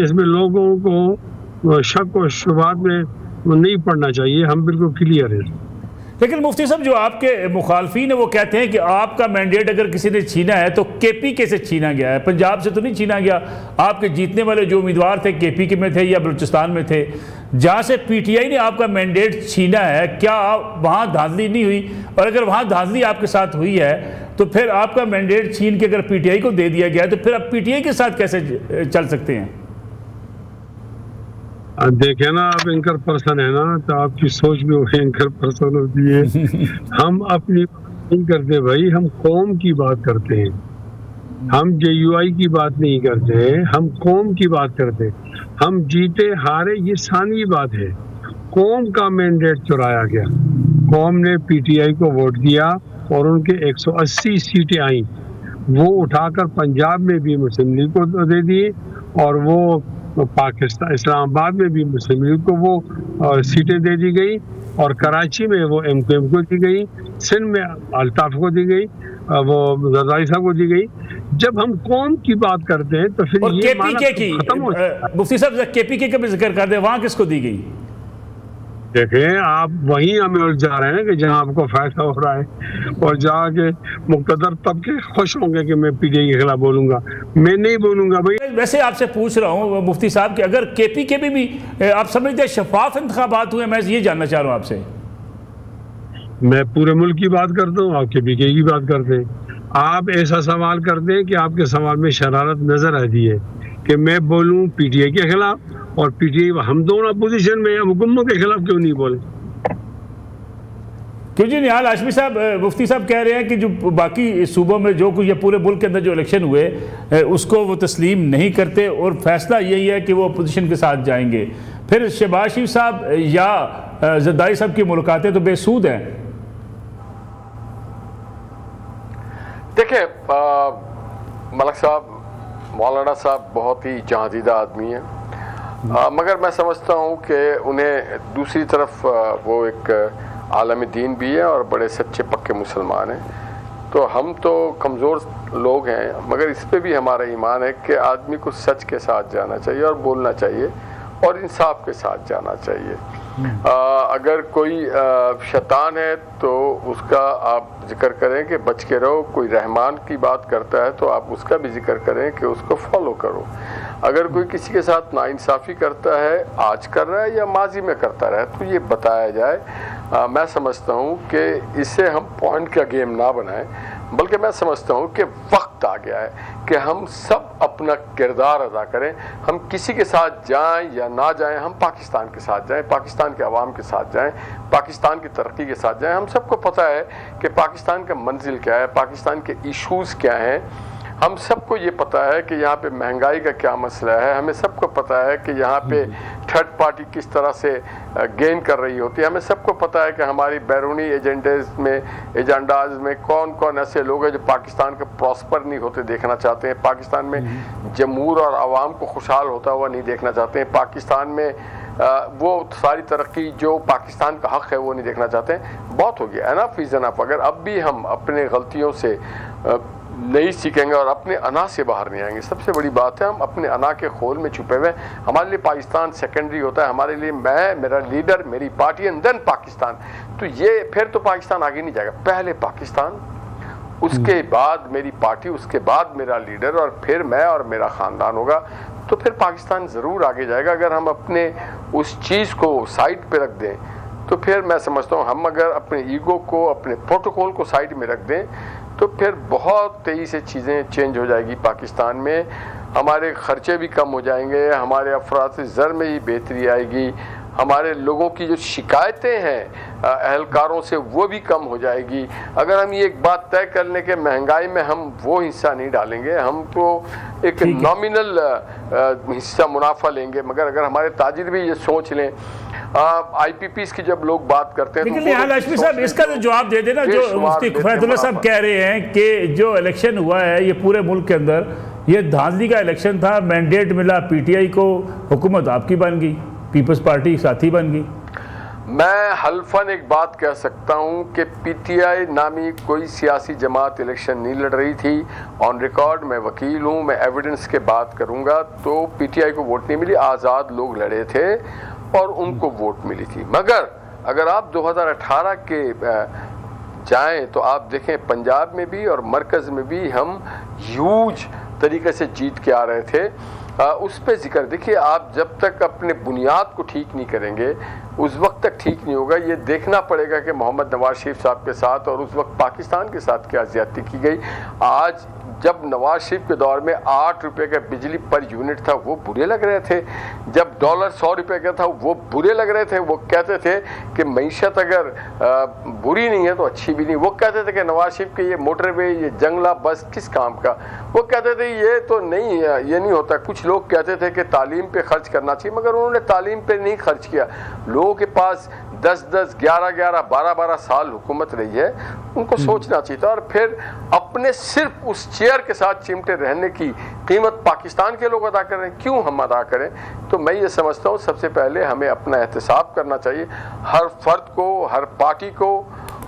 इसमें लोगों को शक और शुबात में वो नहीं पढ़ना चाहिए, हम बिल्कुल क्लियर है। लेकिन मुफ्ती साहब जो आपके मुखालफीन है वो कहते हैं कि आपका मैंडेट अगर किसी ने छीना है तो केपीके से छीना गया है, पंजाब से तो नहीं छीना गया। आपके जीतने वाले जो उम्मीदवार थे केपीके में थे या बलूचिस्तान में थे, जहाँ से पीटीआई ने आपका मैंडेट छीना है, क्या वहाँ धांधली नहीं हुई? और अगर वहाँ धांधली आपके साथ हुई है तो फिर आपका मैंडेट छीन के अगर पीटीआई को दे दिया गया है तो फिर आप पीटीआई के साथ कैसे चल सकते हैं? देखे ना, आप एंकर पर्सन है ना, तो आपकी सोच भी एंकर पर्सन होती है। हम अपनी नहीं करते भाई, हम कौम की बात करते हैं। हम JUI की बात नहीं करते, हम कौम की बात करते। हम जीते हारे ये सानवी बात है। कौम का मैंडेट चुराया गया, कौम ने PTI को वोट दिया और उनके 180 सीटें आई, वो उठाकर पंजाब में भी मुस्लिम लीग को दे दिए और वो पाकिस्तान इस्लामाबाद में भी मुस्लिम लीग को वो सीटें दे दी गई और कराची में वो MQM को दी गई, सिंध में अल्ताफ को दी गई, वो जरदारी साहब को दी गई। जब हम कौम की बात करते हैं तो फिर ये केपीके की मुफ्ती साहब KPK का भी जिक्र कर दे, वहां किसको दी गई? देखें, आप वहीं हमें उलझ जा रहे हैं कि जहां आपको फायदा हो रहा है और जहाँ के मुक़्तदर तबके खुश होंगे कि मैं PTI के खिलाफ बोलूंगा। मैं नहीं बोलूंगा भाई। वैसे आपसे पूछ रहा हूँ मुफ्ती साहब कि अगर KPK में भी आप समझते हैं शफाफ इंतखाबात हुए, मैं ये जानना चाह रहा हूँ आपसे। मैं पूरे मुल्क की बात करता हूँ, आप KPK की बात करते हैं। आप ऐसा सवाल करते हैं कि आपके सवाल में शरारत नजर आती है कि मैं बोलूं PTI के खिलाफ और PTI, हम दोनों अपोजिशन में, हुकूमत के खिलाफ क्यों नहीं बोले? क्यों जी? निहाल हाशमी साहब, मुफ्ती साहब कह रहे हैं कि जो बाकी सूबों में जो कुछ या पूरे मुल्क के अंदर जो इलेक्शन हुए उसको वो तस्लीम नहीं करते और फैसला यही है कि वो अपोजिशन के साथ जाएंगे। फिर शहबाज शरीफ साहब या जरदारी साहब की मुलाकातें तो बेसूद हैं। देखिए मलक साहब, मौलाना साहब बहुत ही जहादीदा आदमी हैं, मगर मैं समझता हूँ कि उन्हें दूसरी तरफ वो एक आलम दीन भी है और बड़े सच्चे पक्के मुसलमान हैं। तो हम तो कमज़ोर लोग हैं, मगर इस पे भी हमारा ईमान है कि आदमी को सच के साथ जाना चाहिए और बोलना चाहिए और इंसाफ के साथ जाना चाहिए। अगर कोई शैतान है तो उसका आप जिक्र करें कि बच के रहो, कोई रहमान की बात करता है तो आप उसका भी जिक्र करें कि उसको फॉलो करो। अगर कोई किसी के साथ नाइंसाफ़ी करता है, आज कर रहा है या माजी में करता रहा है, तो ये बताया जाए। मैं समझता हूँ कि इससे हम पॉइंट का गेम ना बनाएं, बल्कि मैं समझता हूँ कि वक्त आ गया है कि हम सब अपना किरदार अदा करें। हम किसी के साथ जाएं या ना जाएं, हम पाकिस्तान के साथ जाएं, पाकिस्तान के अवाम के साथ जाएं, पाकिस्तान की तरक्की के साथ जाएं। हम सबको पता है कि पाकिस्तान का मंजिल क्या है, पाकिस्तान के इशूज़ क्या हैं। हम सबको ये पता है कि यहाँ पे महंगाई का क्या मसला है, हमें सबको पता है कि यहाँ पे थर्ड पार्टी किस तरह से गेन कर रही होती है, हमें सबको पता है कि हमारी बैरूनी एजेंडाज में कौन कौन ऐसे लोग हैं जो पाकिस्तान के प्रॉस्पर नहीं होते देखना चाहते हैं, पाकिस्तान में जमहूर और आवाम को खुशहाल होता हुआ नहीं देखना चाहते हैं, पाकिस्तान में वो सारी तरक्की जो पाकिस्तान का हक़ है वो नहीं देखना चाहते हैं। बहुत हो गया, एनफ इज़ एनफ। अगर अब भी हम अपने गलतियों से नहीं सीखेंगे और अपने अना से बाहर नहीं आएंगे, सबसे बड़ी बात है हम अपने अना के खोल में छुपे हुए। हमारे लिए पाकिस्तान सेकेंडरी होता है, हमारे लिए मैं, मेरा लीडर, मेरी पार्टी एंड देन पाकिस्तान। तो ये फिर तो पाकिस्तान आगे नहीं जाएगा, पहले पाकिस्तान, उसके बाद मेरी पार्टी, उसके बाद मेरा लीडर और फिर मैं और मेरा ख़ानदान होगा। तो फिर पाकिस्तान ज़रूर आगे जाएगा। अगर हम अपने उस चीज़ को साइड पे रख दें तो फिर मैं समझता हूँ हम अगर अपने ईगो को, अपने प्रोटोकॉल को साइड में रख दें तो फिर बहुत तेज़ी से चीज़ें चेंज हो जाएगी पाकिस्तान में। हमारे ख़र्चे भी कम हो जाएंगे, हमारे अफराद ज़र में ही बेहतरी आएगी, हमारे लोगों की जो शिकायतें हैं अहलकारों से वो भी कम हो जाएगी। अगर हम ये एक बात तय कर लें कि महंगाई में हम वो हिस्सा नहीं डालेंगे, हम तो एक नॉमिनल हिस्सा मुनाफा लेंगे, मगर अगर हमारे ताजिर भी ये सोच लें, IPPs की जब लोग बात करते हैं लेकिन निहाल हाशमी साहब इसका तो जवाब दे देना। जो मुफ्ती फैजुल्लाह साहब कह रहे हैं कि जो इलेक्शन हुआ है ये पूरे मुल्क के अंदर ये धांधली का इलेक्शन था, मैंडेट मिला PTI को, हुकूमत आपकी बन गई, पीपल्स पार्टी साथी बन गई। मैं हल्फन एक बात कह सकता हूं कि PTI नामी कोई सियासी जमात इलेक्शन नहीं लड़ रही थी। ऑन रिकॉर्ड मैं वकील हूं, मैं एविडेंस के बात करूंगा। तो PTI को वोट नहीं मिली, आज़ाद लोग लड़े थे और उनको वोट मिली थी। मगर अगर आप 2018 के जाएं तो आप देखें पंजाब में भी और मरकज़ में भी हम ह्यूज तरीके से जीत के आ रहे थे। उस पे जिक्र देखिए, आप जब तक अपने बुनियाद को ठीक नहीं करेंगे उस वक्त तक ठीक नहीं होगा। ये देखना पड़ेगा कि मोहम्मद नवाज शरीफ साहब के साथ और उस वक्त पाकिस्तान के साथ क्या ज्यादती की गई। आज जब नवाज शरीफ के दौर में 8 रुपये का बिजली पर यूनिट था वो बुरे लग रहे थे, जब डॉलर 100 रुपये का था वो बुरे लग रहे थे। वो कहते थे कि मईशत अगर बुरी नहीं है तो अच्छी भी नहीं। वो कहते थे कि नवाज शरीफ के ये मोटरवे, ये जंगला बस किस काम का। वो कहते थे ये तो नहीं, ये नहीं होता। कुछ लोग कहते थे कि तालीम पे खर्च करना चाहिए, मगर उन्होंने तालीम पे नहीं खर्च किया। लोगों के पास 10-10, 11-11, 12-12 साल हुकूमत रही है, उनको सोचना चाहिए था। और फिर अपने सिर्फ उस चेयर के साथ चिमटे रहने की कीमत पाकिस्तान के लोग अदा कर रहे हैं, क्यों हम अदा करें? तो मैं ये समझता हूँ सबसे पहले हमें अपना एहतसाब करना चाहिए, हर फर्द को, हर पार्टी को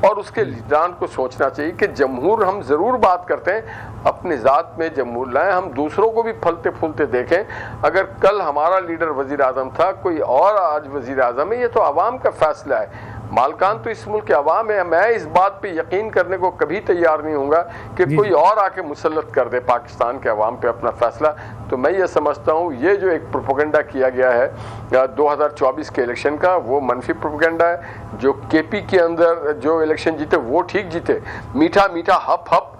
और उसके लीडरान को सोचना चाहिए कि जमहूर हम ज़रूर बात करते हैं, अपनी ज़ात में जमहूर लाएं, हम दूसरों को भी फलते फूलते देखें। अगर कल हमारा लीडर वज़ीर आज़म था, कोई और आज वज़ीर आज़म है, ये तो आवाम का फैसला है। मालकान तो इस मुल्क के अवाम है। मैं इस बात पे यकीन करने को कभी तैयार नहीं हूँगा कि कोई और आके मुसल्लत कर दे पाकिस्तान के अवाम पे अपना फैसला। तो मैं ये समझता हूँ ये जो एक प्रोपेगेंडा किया गया है 2024 के इलेक्शन का, वो मनफी प्रोपेगेंडा है। जो केपी के अंदर जो इलेक्शन जीते वो ठीक जीते, मीठा मीठा हप हप,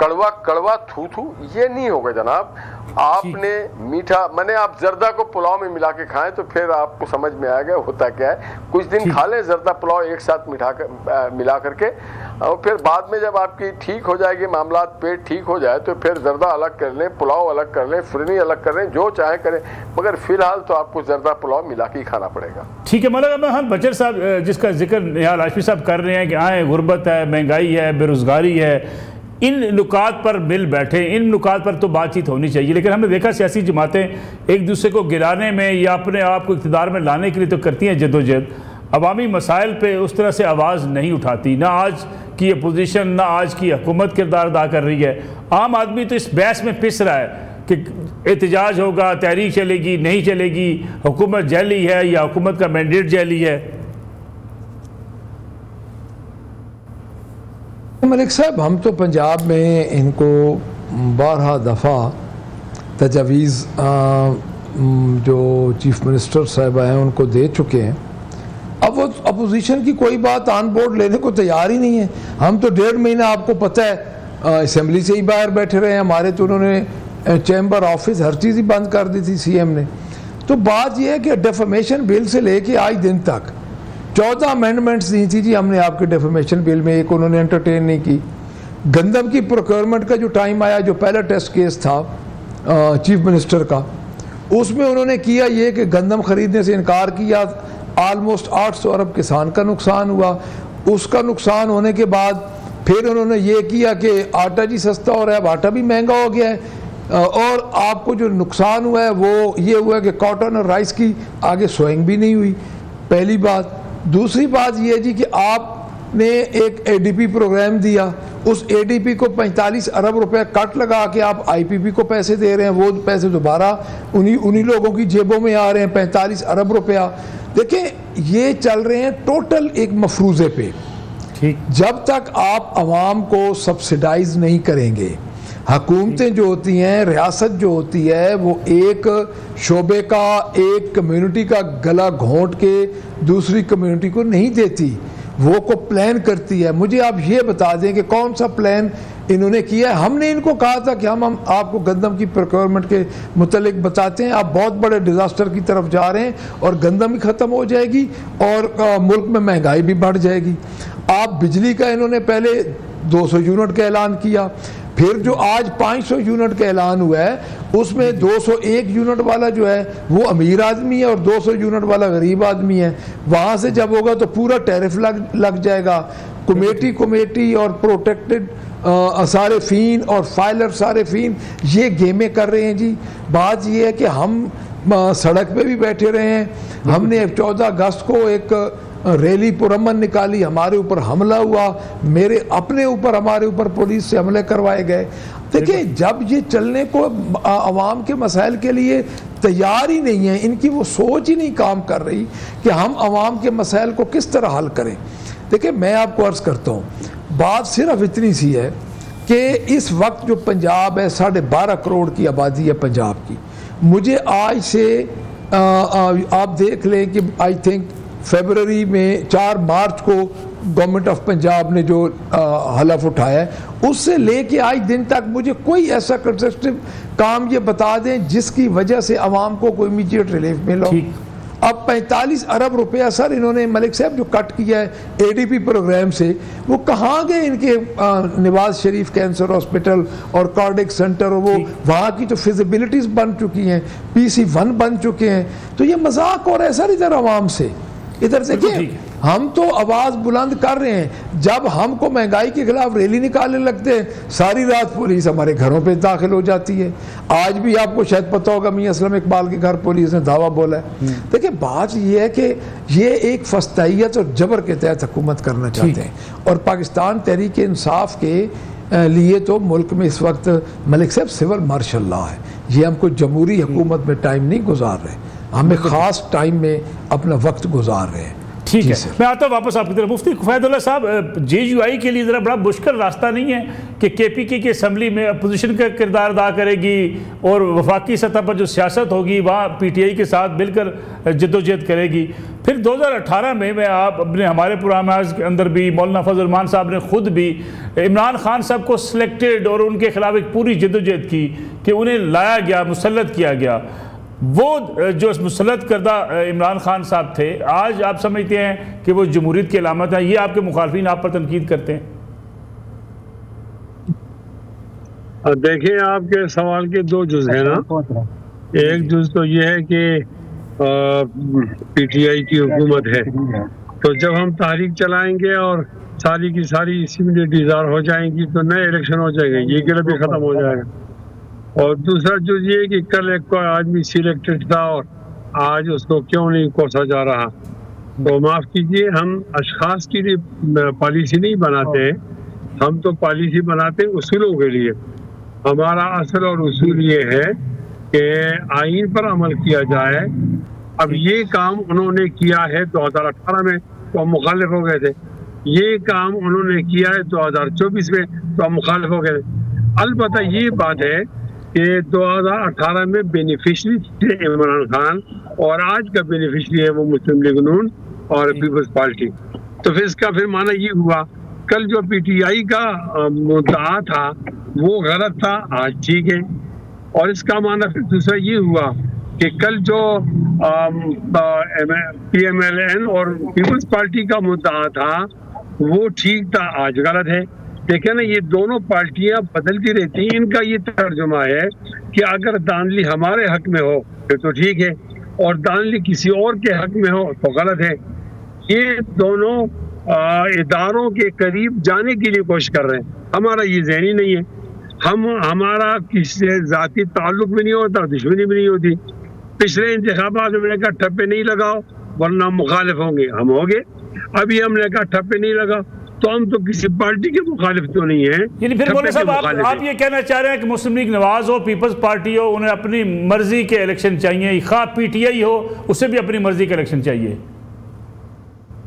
कड़वा कड़वा थू थू, ये नहीं होगा जनाब। आपने मीठा माने आप जर्दा को पुलाव में मिला के खाएं तो फिर आपको समझ में आएगा होता क्या है। कुछ दिन खा लें जर्दा पुलाव एक साथ मिला करके, और फिर बाद में जब आपकी ठीक हो जाएगी मामला, पेट ठीक हो जाए तो फिर जर्दा अलग कर लें, पुलाव अलग कर लें, फिरनी अलग कर लें, जो चाहे करें, मगर फिलहाल तो आपको जर्दा पुलाव मिला के ही खाना पड़ेगा। ठीक है मौलाना हम बचर साहब जिसका जिक्र निहाल हाशमी साहब कर रहे हैं कि आए गुर्बत है, महंगाई है, बेरोजगारी है, इन नुकात पर मिल बैठे, इन नुकात पर तो बातचीत होनी चाहिए। लेकिन हमने देखा सियासी जमातें एक दूसरे को गिराने में या अपने आप को इक़्तिदार में लाने के लिए तो करती हैं जद्दोजहद, अवामी मसाइल पे उस तरह से आवाज़ नहीं उठाती। ना आज की अपोजिशन, ना आज की हुकूमत किरदार अदा कर रही है। आम आदमी तो इस बहस में पिस रहा है कि एहतजाज होगा, तहरीक चलेगी, नहीं चलेगी, हुकूमत जैली है या हुकूमत का मैंडेट जैली है। मलिक साहब, हम तो पंजाब में इनको 12 दफ़ा तजावीज़ जो चीफ मिनिस्टर साहब हैं उनको दे चुके हैं। अब वो अपोजिशन की कोई बात ऑन बोर्ड लेने को तैयार ही नहीं है। हम तो 1.5 महीना आपको पता है असेंबली से ही बाहर बैठे रहे हैं। हमारे तो उन्होंने चैम्बर ऑफिस हर चीज़ ही बंद कर दी थी सीएम ने। तो बात यह है कि डेफमेशन बिल से लेके आज दिन तक 14 अमेंडमेंट्स दी थी जी हमने आपके डेफमेशन बिल में, एक उन्होंने एंटरटेन नहीं की। गंदम की प्रोक्योरमेंट का जो टाइम आया, जो पहला टेस्ट केस था चीफ मिनिस्टर का, उसमें उन्होंने किया ये कि गंदम खरीदने से इनकार किया। ऑलमोस्ट 800 अरब किसान का नुकसान हुआ। उसका नुकसान होने के बाद फिर उन्होंने ये किया कि आटा जी सस्ता हो रहा है, अब आटा भी महंगा हो गया है। और आपको जो नुकसान हुआ है वो ये हुआ कि कॉटन और राइस की आगे सोइंग भी नहीं हुई, पहली बात। दूसरी बात यह जी कि आपने एक एडीपी प्रोग्राम दिया, उस एडीपी को 45 अरब रुपए कट लगा के आप आईपीपी को पैसे दे रहे हैं। वो पैसे दोबारा उन्हीं लोगों की जेबों में आ रहे हैं, 45 अरब रुपया। देखें ये चल रहे हैं टोटल एक मफरूज़े पे। जब तक आप आवाम को सब्सिडाइज नहीं करेंगे, हुकूमतें जो होती हैं, रियासत जो होती है, वो एक शोबे का, एक कम्युनिटी का गला घोंट के दूसरी कम्युनिटी को नहीं देती, वो को प्लान करती है। मुझे आप ये बता दें कि कौन सा प्लान इन्होंने किया है। हमने इनको कहा था कि हम आपको गंदम की प्रोक्योरमेंट के मुतल्लिक बताते हैं, आप बहुत बड़े डिज़ास्टर की तरफ जा रहे हैं और गंदम भी ख़त्म हो जाएगी और मुल्क में महंगाई भी बढ़ जाएगी। आप बिजली का इन्होंने पहले 200 यूनिट का ऐलान किया, फिर जो आज 500 यूनिट का ऐलान हुआ है उसमें 201 यूनिट वाला जो है वो अमीर आदमी है और 200 यूनिट वाला गरीब आदमी है। वहाँ से जब होगा तो पूरा टैरिफ लग जाएगा। कमेटी और प्रोटेक्टेड सारेफीन और फाइलर सारेफीन ये गेमें कर रहे हैं जी। बात ये है कि हम सड़क पे भी बैठे रहे हैं। हमने 14 अगस्त को एक रैली पुरमन निकाली, हमारे ऊपर हमला हुआ, मेरे अपने ऊपर हमारे ऊपर पुलिस से हमले करवाए गए। देखिए जब ये चलने को आवाम के मसाइल के लिए तैयार ही नहीं है, इनकी वो सोच ही नहीं काम कर रही कि हम आवाम के मसाइल को किस तरह हल करें। देखिए मैं आपको अर्ज़ करता हूँ, बात सिर्फ इतनी सी है कि इस वक्त जो पंजाब है 12.5 करोड़ की आबादी है पंजाब की। मुझे आज से आप देख लें कि आई थिंक फरवरी में 4 मार्च को गवर्नमेंट ऑफ पंजाब ने जो हलफ उठाया है उससे लेके आज दिन तक मुझे कोई ऐसा कंस्ट्रक्टिव काम ये बता दें जिसकी वजह से आवाम को कोई इमीडिएट रिलीफ मिला। अब 45 अरब रुपया सर इन्होंने मलिक साहब जो कट किया है एडीपी प्रोग्राम से, वो कहाँ गए इनके नवाज शरीफ कैंसर हॉस्पिटल और कार्डिक सेंटर, और वो वहाँ की तो फिजिबिलिटीज बन चुकी हैं, PC1 बन चुके हैं। तो ये मजाक हो रहा है सर इधर आवाम से। इधर देखिए हम तो आवाज़ बुलंद कर रहे हैं, जब हमको महंगाई के खिलाफ रैली निकालने लगते हैं सारी रात पुलिस हमारे घरों पे दाखिल हो जाती है। आज भी आपको शायद पता होगा मियां असलम इकबाल के घर पुलिस ने धावा बोला है। देखिए बात ये है कि ये एक फस्तायत और जबर के तहत हुकूमत करना चाहते हैं, और पाकिस्तान तहरीक इंसाफ के लिए तो मुल्क में इस वक्त मलिक साहब सिविल मार्शल लॉ है। ये हमको जमहूरी हुकूमत में टाइम नहीं गुजार रहे, हमें ख़ास टाइम में अपना वक्त गुजार रहे हैं। ठीक है, मैं आता हूँ वापस आपकी तरफ। मुफ्ती कुफैदुल्लाह साहब, JUI के लिए ज़रा बड़ा मुश्किल रास्ता नहीं है कि KPK की असम्बली में अपोजिशन का किरदार अदा करेगी और वफाकी सतह पर जो सियासत होगी वहाँ PTI के साथ मिलकर जद्दोजहद करेगी। फिर 2018 में मैं आप अपने हमारे प्रोग्राम के अंदर भी मौलाना फजल रहमान साहब ने खुद भी इमरान खान साहब को सिलेक्टेड और उनके खिलाफ एक पूरी जद्दोजहद की कि उन्हें लाया गया, मुसल्लत किया गया। वो जो मुसल्लत करदा इमरान खान साहब थे, आज आप समझते हैं कि वो जमहूरियत की अलामत है, ये आपके मुखालफिन आप पर तनकीद करते हैं? देखिए आपके सवाल के 2 जुज़ हैं ना। एक जुज़ तो ये है कि PTI की हुकूमत है, तो जब हम तहरीक चलाएंगे और सारी की सारी इसी डिज़ार हो जाएंगी तो नए इलेक्शन हो जाएंगे, ये गिला भी ख़त्म हो जाएगा। और दूसरा जो ये कि कल एक कोई आदमी सिलेक्टेड था और आज उसको क्यों नहीं कोसा जा रहा, तो माफ़ कीजिए हम अशखास की पॉलिसी नहीं बनाते, हम तो पॉलिसी बनाते हैं उसूलों के लिए। हमारा असल और उसूल ये है कि आइन पर अमल किया जाए। अब ये काम उन्होंने किया है 2018 में तो हम मुखालिफ हो गए थे, ये काम उन्होंने किया है 2024 में तो हम मुखालिफ हो गए थे। अलबत्ता ये बात है कि 2018 में बेनिफिशरी थे इमरान खान और आज का बेनिफिशरी है वो मुस्लिम लीग नून और पीपल्स पार्टी। तो फिर इसका फिर माना ये हुआ कल जो PTI का मुद्दा था वो गलत था, आज ठीक है। और इसका माना फिर दूसरा ये हुआ कि कल जो PMLN और पीपल्स पार्टी का मुद्दा था वो ठीक था, आज गलत है। देखिए ना, ये दोनों पार्टियां बदलती रहती हैं। इनका ये तर्जुमा है कि अगर दानली हमारे हक में हो फिर तो ठीक है और दानली किसी और के हक में हो तो गलत है। ये दोनों इदारों के करीब जाने के लिए कोशिश कर रहे हैं। हमारा ये ज़हनी नहीं है, हमारा किसी से ज़ाती ताल्लुक भी नहीं होता, दुश्मनी भी नहीं होती। पिछले इंतखाबात में कहा ठप्पे नहीं लगाओ वरना मुखालिफ होंगे, हम हो गए। अभी हमने कहा ठप्पे नहीं लगाओ, तो हम तो किसी पार्टी के मुखालिफ तो नहीं है। यानी फिर बोले साहब आप ये कहना चाह रहे हैं कि मुस्लिम लीग नवाज हो, पीपल्स पार्टी हो, उन्हें अपनी मर्जी के इलेक्शन चाहिए, खा PTI हो उसे भी अपनी मर्जी के इलेक्शन चाहिए?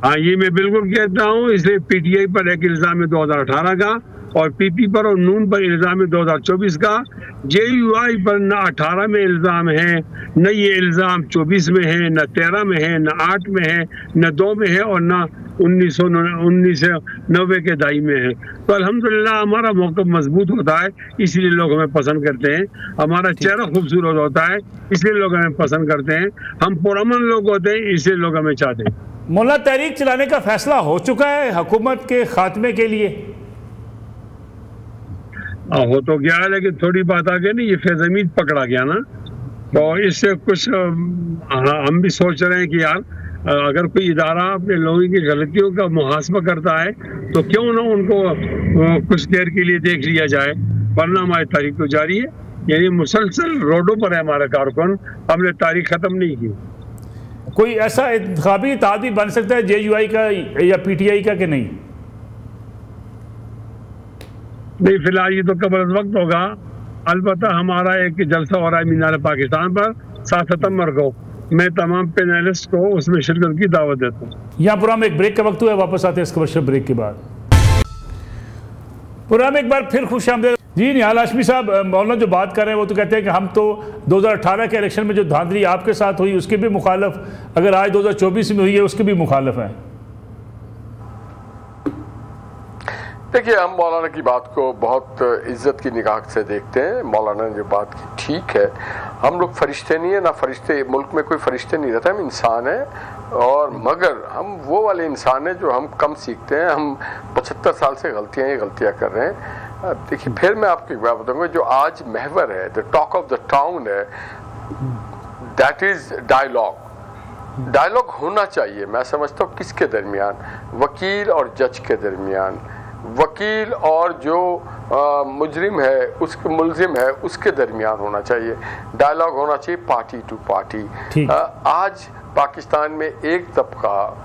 हाँ, ये मैं बिल्कुल कहता हूँ। इसलिए PTI पर एक इल्ज़ाम है 2018 का और PP पर और नून पर इल्ज़ाम है 2024 का। JUI पर न 18 में इल्ज़ाम है, न ये इल्ज़ाम 24 में है, न 13 में है, न 8 में है, न 2 में है और न 1990 के दाई में है। तो अल्हम्दुलिल्लाह हमारा मौक़िफ़ मजबूत होता है, इसलिए लोग हमें पसंद करते हैं। हमारा चेहरा खूबसूरत होता है, इसलिए लोग हमें पसंद करते हैं। हम पुरअमन लोग होते हैं, इसलिए लोग हमें चाहते हैं। मौलाना तहरीक चलाने का फैसला हो चुका है हुकूमत के खात्मे के लिए? हो तो गया है, लेकिन थोड़ी बात आ गई ना, ये फैज़मीद पकड़ा गया ना, तो इससे कुछ हम भी सोच रहे हैं कि यार अगर कोई इदारा अपने लोगों की गलतियों का मुहासबा करता है तो क्यों ना उनको कुछ देर के लिए देख लिया जाए, वरना हमारी तारीख तो जारी है। यानी मुसलसल रोडों पर है हमारा कारकुन, हमने तारीख ख़त्म नहीं की। कोई ऐसा इंतखाबी इत्तेहाद भी बन सकता है JUI का या PTI का कि नहीं? नहीं, फिलहाल ये तो कबल वक्त होगा। अलबत्ता हमारा एक जलसा हो रहा है मीनार पाकिस्तान पर 7 सितंबर को। मैं तमाम पैनलिस्ट को उसमें शिरकत की दावत देता हूँ। यहाँ प्रोग्राम एक ब्रेक का वक्त हुआ है, वापस आते हैं इस कमर्शियल ब्रेक के बाद। प्रोग्राम एक बार फिर खुश आमदीद। जी निहाल हाशमी साहब, मौलाना जो बात कर रहे हैं वो तो कहते हैं कि हम तो 2018 के इलेक्शन में जो धांधली आपके साथ हुई उसके भी मुखालफ, अगर आज 2024 में हुई है उसके भी मुखालफ हैं। देखिए, हम मौलाना की बात को बहुत इज्जत की निगाह से देखते हैं। मौलाना ने जो बात की ठीक है, हम लोग फरिश्ते नहीं है ना, फरिश्ते मुल्क में कोई फरिश्ते नहीं रहता, हम इंसान हैं। और मगर हम वो वाले इंसान हैं जो हम कम सीखते हैं। हम 75 साल से गलतियां कर रहे हैं। अब देखिए, फिर मैं आपको एक बात बताऊंगा, जो आज महवर है, the talk of the town है, दैट इज डायलॉग। डायलॉग होना चाहिए, मैं समझता हूँ किसके दरमियान, वकील और जज के दरमियान, वकील और जो मुजरिम है, उसके मुलजिम है, उसके दरमियान होना चाहिए। डायलॉग होना चाहिए पार्टी टू पार्टी। आज पाकिस्तान में एक तबका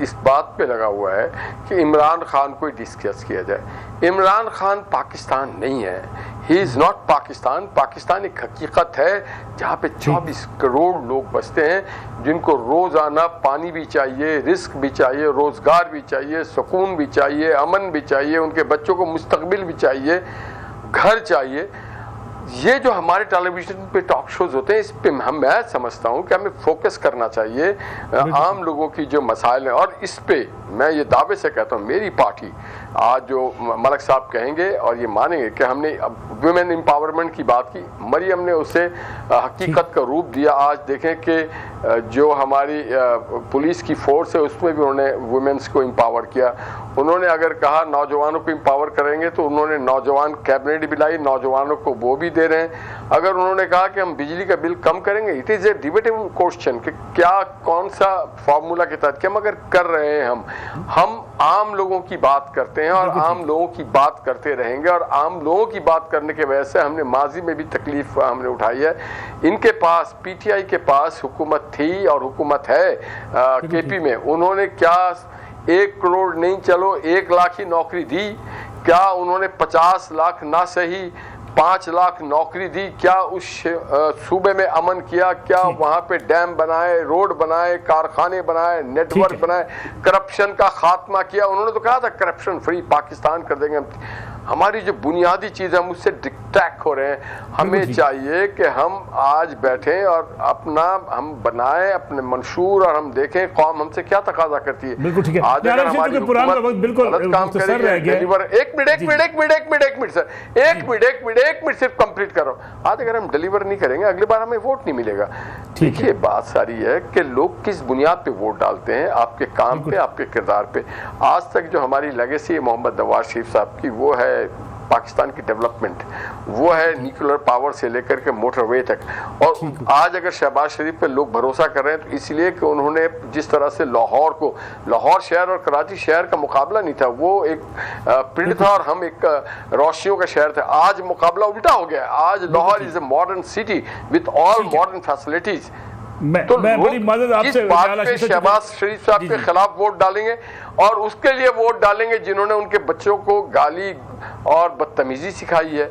इस बात पे लगा हुआ है कि इमरान खान को डिस्कस किया जाए। इमरान खान पाकिस्तान नहीं है, he is not Pakistan. Pakistan एक हकीकत है जहाँ पे 24 करोड़ लोग बसते हैं, जिनको रोज़ाना पानी भी चाहिए, रिस्क भी चाहिए, रोज़गार भी चाहिए, सुकून भी चाहिए, अमन भी चाहिए, उनके बच्चों को मुस्तकबिल भी चाहिए, घर चाहिए। ये जो हमारे टेलीविज़न पे टॉक शोज होते हैं, इस पे मैं समझता हूँ कि हमें फोकस करना चाहिए आम लोगों की जो मसाइल हैं। और इस पे मैं ये दावे से कहता हूँ, मेरी पार्टी आज जो मलक साहब कहेंगे और ये मानेंगे कि हमने वुमेन एम्पावरमेंट की बात की, मरियम ने उसे हकीकत का रूप दिया। आज देखें कि जो हमारी पुलिस की फोर्स है उसमें भी उन्होंने वुमेन्स को एम्पावर किया। उन्होंने अगर कहा नौजवानों को एम्पावर करेंगे तो उन्होंने नौजवान कैबिनेट भी लाई, नौजवानों को वो भी दे रहे हैं। अगर उन्होंने कहा कि हम बिजली का बिल कम करेंगे, it is a debatable question कि क्या कौन सा फार्मूला के तहत क्या मगर कर रहे हैं। हम आम लोगों की बात करते हैं और आम लोगों की बात करते रहेंगे। और आम लोगों की बात करने की वजह से हमने माजी में भी तकलीफ हमने उठाई है। इनके पास, पीटीआई के पास हुकूमत थी और हुकूमत है केपी में, उन्होंने क्या 1 करोड़ नहीं, चलो 1 लाख ही नौकरी दी? क्या उन्होंने 50 लाख ना सही 5 लाख नौकरी दी? क्या उस सूबे में अमन किया? क्या वहाँ पे डैम बनाए, रोड बनाए, कारखाने बनाए, नेटवर्क बनाए, करप्शन का खात्मा किया? उन्होंने तो कहा था करप्शन फ्री पाकिस्तान कर देंगे। हमारी जो बुनियादी चीज़ है हम उससे डिस्ट्रैक्ट हो रहे हैं। हमें चाहिए कि हम आज बैठें और अपना हम बनाएं अपने मंशूर और हम देखें कौम हमसे क्या तकरार करती है। बिल्कुल ठीक है। आज अगर हमारी हुकूमत गलत काम करेगी, डिलीवर एक मिनट सिर्फ कंप्लीट करो। आज अगर हम डिलीवर नहीं करेंगे, अगली बार हमें वोट नहीं मिलेगा। देखिए, बात सारी है कि लोग किस बुनियाद पे वोट डालते हैं, आपके काम पे, आपके किरदार पे। आज तक जो हमारी लेगेसी है मोहम्मद नवाज शरीफ साहब की, वो है पाकिस्तान की डेवलपमेंट, वो है न्यूक्लियर पावर से लेकर के मोटरवे तक। और आज अगर शहबाज शरीफ पे लोग भरोसा कर रहे हैं तो इसलिए कि उन्होंने जिस तरह से लाहौर शहर और कराची शहर का मुकाबला नहीं था, वो एक पिंड था और हम एक रोशियों का शहर था। आज मुकाबला उल्टा हो गया। आज Lahore is a modern city with all modern facilities. तो बड़ी मदद आपसे शहबाज शरीफ साहब के खिलाफ वोट डालेंगे और उसके लिए वोट डालेंगे जिन्होंने उनके बच्चों को गाली और बदतमीजी सिखाई है।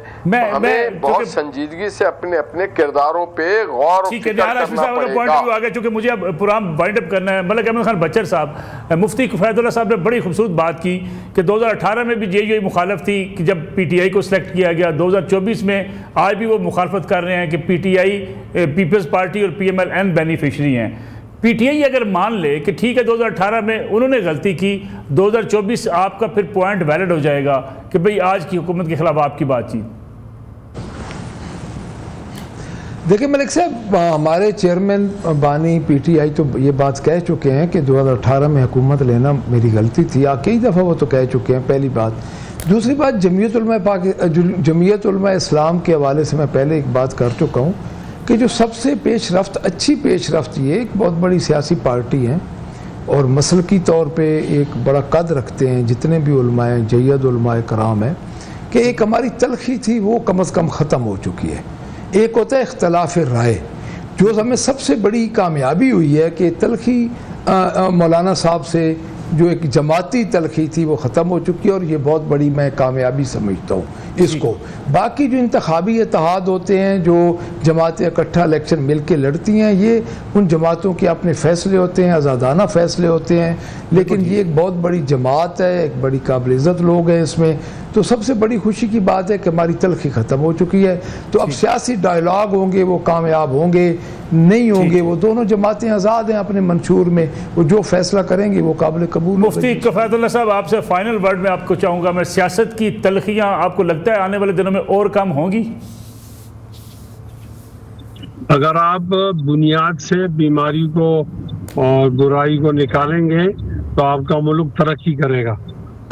हमें बहुत संजीदगी से अपने अपने किरदारों पे गौर करना पड़ेगा। चूंकि मुझे अब प्रोग्राम वाइंड अप करना है, मलिक अहमद खान बच्चर साहब, मुफ्ती फैजुल्लाह साहब ने बड़ी खूबसूरत बात की कि 2018 में भी यही मुखालफ थी कि जब पीटीआई को सिलेक्ट किया गया। 2024 में आज भी वो मुखालफत कर रहे हैं कि पीटीआई पीपल्स पार्टी और पीएमएल बेनिफिशरी हैं। पीटीआई अगर मान ले कि ठीक है 2018 में उन्होंने गलती की, 2024 आपका फिर पॉइंट वैलिड हो जाएगा कि भाई आज की हुकूमत के खिलाफ आपकी बातचीत। देखिए मलिक साहब, हमारे चेयरमैन बानी पीटीआई तो ये बात कह चुके हैं कि 2018 में हुकूमत लेना मेरी गलती थी। कई दफ़ा वो तो कह चुके हैं, पहली बात। दूसरी बात, जमीयत उलमा इस्लाम के हवाले से मैं पहले एक बात कर चुका हूँ कि जो सबसे पेशरफ्त, अच्छी पेशरफ्त, ये एक बहुत बड़ी सियासी पार्टी है और मसलकी तौर पे एक बड़ा कद रखते हैं जितने भी उलमाए जय्यद उलमाए कराम है, कि एक हमारी तलखी थी वो कम अज़ कम ख़त्म हो चुकी है। एक होता है इख्तलाफ राय, जो हमें सबसे बड़ी कामयाबी हुई है कि तलखी मौलाना साहब से जो एक जमाती तलखी थी वो ख़त्म हो चुकी है, और ये बहुत बड़ी मैं कामयाबी समझता हूँ इसको। बाकी जो इंतखाबी इत्तेहाद होते हैं, जो जमातें इकट्ठा इलेक्शन मिल के लड़ती हैं, ये उन जमातों के अपने फ़ैसले होते हैं, आज़ादाना फ़ैसले होते हैं, लेकिन ये एक बहुत बड़ी जमात है, एक बड़ी काबिल इज़्ज़त लोग हैं इसमें। तो सबसे बड़ी खुशी की बात है कि हमारी तलखी ख़त्म हो चुकी है। तो अब सियासी डायलॉग होंगे, वो कामयाब होंगे नहीं होंगे, वो दोनों जमातें आज़ाद हैं अपने मंशूर में, वो जो फैसला करेंगे वो काबिल कबूल। मुफ्ती किफ़ायतुल्लाह साहब, आपसे फाइनल वर्ड में आपको चाहूँगा मैं, सियासत की तलखियाँ आपको लगता है आने वाले दिनों में और कम होंगी? अगर आप बुनियाद से बीमारी को और बुराई को निकालेंगे तो आपका मुल्क तरक्की करेगा,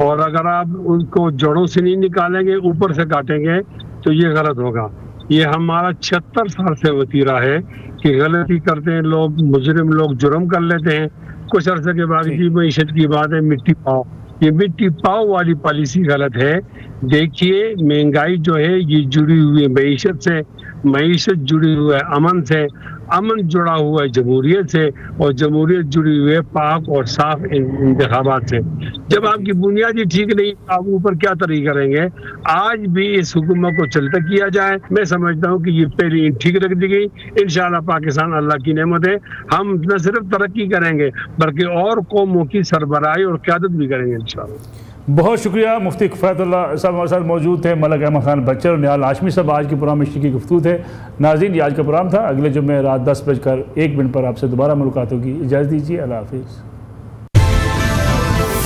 और अगर आप उनको जड़ों से नहीं निकालेंगे, ऊपर से काटेंगे, तो ये गलत होगा। ये हमारा 76 साल से वतीरा है कि गलती करते हैं लोग, मुजरिम लोग जुर्म कर लेते हैं, कुछ अरसे के बाद की मईशत की बात है मिट्टी पाओ, ये मिट्टी पाओ वाली पॉलिसी गलत है। देखिए महंगाई जो है ये जुड़ी हुई है मईशत से, मईशत जुड़ी हुई है अमन से, अमन जुड़ा हुआ है जमहूरियत से, और जमहूरियत जुड़ी हुई है पाक और साफ इंतखाबात से। जब आपकी बुनियाद ही ठीक नहीं, आप ऊपर क्या तरी करेंगे? आज भी इस हुकूमत को चलता किया जाए, मैं समझता हूँ कि ये पहली ठीक रख दी गई। इंशाल्लाह पाकिस्तान अल्लाह की नेमत है, हम न सिर्फ तरक्की करेंगे बल्कि और कौमों की सरबराही और क़यादत भी करेंगे इंशाल्लाह। बहुत शुक्रिया। मुफ्ती किफ़ायतुल्लाह साहब हमारे साथ मौजूद थे, मलक अहमद खान बच्चर और निहाल हाशमी साहब आज के प्रोग्राम में की गुफ्तगू थे। नाज़रीन, ये आज का प्रोग्राम था। अगले जुम्मे रात 10 बजकर 1 मिनट पर आपसे दोबारा मुलाकात होगी। इजाज़त दीजिए, अल्लाह हाफ़िज़।